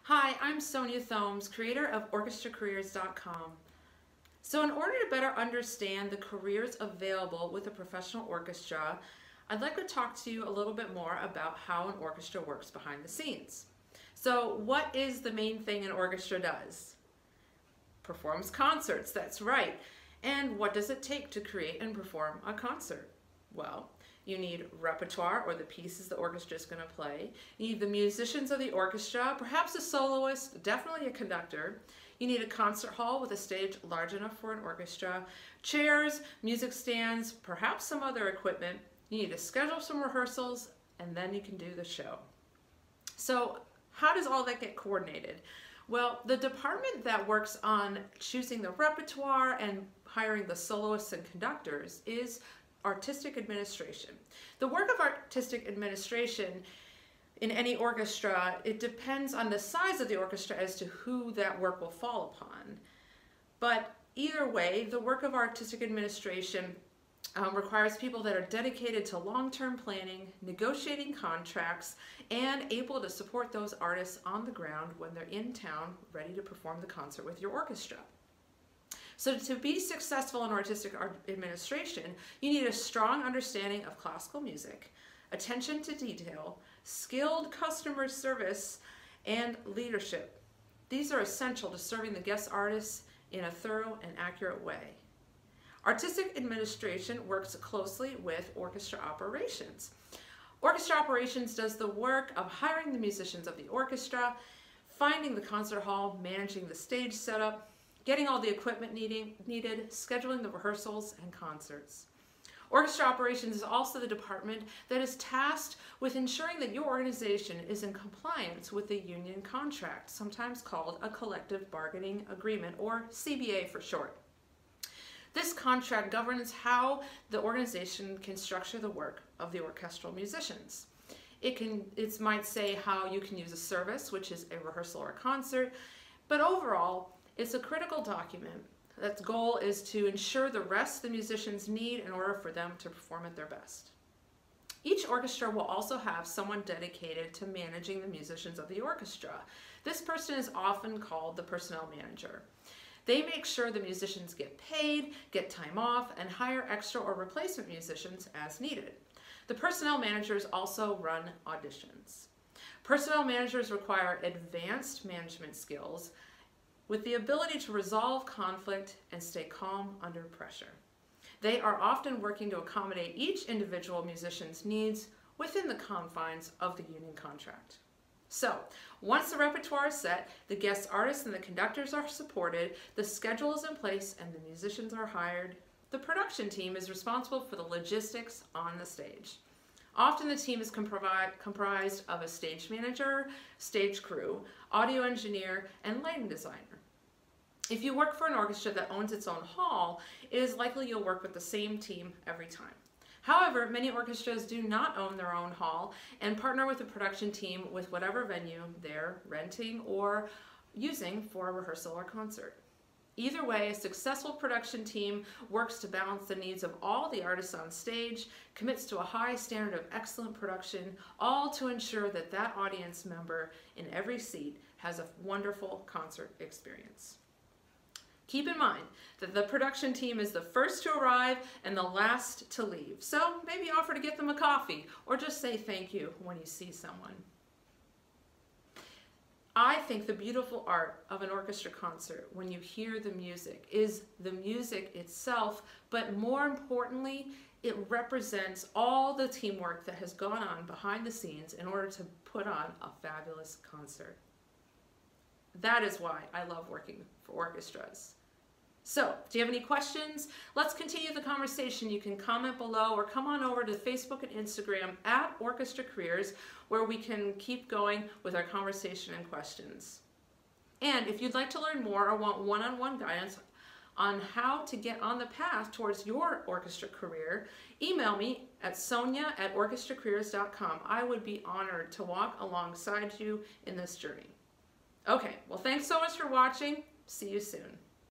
Hi, I'm Sonia Thomes, creator of OrchestraCareers.com. So in order to better understand the careers available with a professional orchestra, I'd like to talk to you a little bit more about how an orchestra works behind the scenes. So what is the main thing an orchestra does? Performs concerts, that's right. And what does it take to create and perform a concert? Well, you need repertoire, or the pieces the orchestra is going to play. You need the musicians of the orchestra, perhaps a soloist, definitely a conductor. You need a concert hall with a stage large enough for an orchestra, chairs, music stands, perhaps some other equipment. You need to schedule some rehearsals, and then you can do the show. So how does all that get coordinated? Well, the department that works on choosing the repertoire and hiring the soloists and conductors is artistic administration. The work of artistic administration in any orchestra, it depends on the size of the orchestra as to who that work will fall upon. But either way, the work of artistic administration requires people that are dedicated to long-term planning, negotiating contracts, and able to support those artists on the ground when they're in town ready to perform the concert with your orchestra. So to be successful in artistic administration, you need a strong understanding of classical music, attention to detail, skilled customer service, and leadership. These are essential to serving the guest artists in a thorough and accurate way. Artistic administration works closely with orchestra operations. Orchestra operations does the work of hiring the musicians of the orchestra, finding the concert hall, managing the stage setup, getting all the equipment needed, scheduling the rehearsals and concerts. Orchestra operations is also the department that is tasked with ensuring that your organization is in compliance with the union contract, sometimes called a collective bargaining agreement, or CBA for short. This contract governs how the organization can structure the work of the orchestral musicians. It might say how you can use a service, which is a rehearsal or a concert, but overall, it's a critical document that's goal is to ensure the rest the musicians need in order for them to perform at their best. Each orchestra will also have someone dedicated to managing the musicians of the orchestra. This person is often called the personnel manager. They make sure the musicians get paid, get time off, and hire extra or replacement musicians as needed. The personnel managers also run auditions. Personnel managers require advanced management skills with the ability to resolve conflict and stay calm under pressure. They are often working to accommodate each individual musician's needs within the confines of the union contract. So, once the repertoire is set, the guest artists and the conductors are supported, the schedule is in place, and the musicians are hired, the production team is responsible for the logistics on the stage. Often the team is comprised of a stage manager, stage crew, audio engineer, and lighting designer. If you work for an orchestra that owns its own hall, it is likely you'll work with the same team every time. However, many orchestras do not own their own hall and partner with the production team with whatever venue they're renting or using for a rehearsal or concert. Either way, a successful production team works to balance the needs of all the artists on stage, commits to a high standard of excellent production, all to ensure that that audience member in every seat has a wonderful concert experience. Keep in mind that the production team is the first to arrive and the last to leave, so maybe offer to get them a coffee or just say thank you when you see someone. I think the beautiful art of an orchestra concert, when you hear the music, is the music itself, but more importantly, it represents all the teamwork that has gone on behind the scenes in order to put on a fabulous concert. That is why I love working for orchestras. So, do you have any questions? Let's continue the conversation. You can comment below or come on over to Facebook and Instagram at Orchestra Careers, where we can keep going with our conversation and questions. And if you'd like to learn more or want one-on-one guidance on how to get on the path towards your orchestra career, email me at sonia@orchestracareers.com. I would be honored to walk alongside you in this journey. Okay, well, thanks so much for watching. See you soon.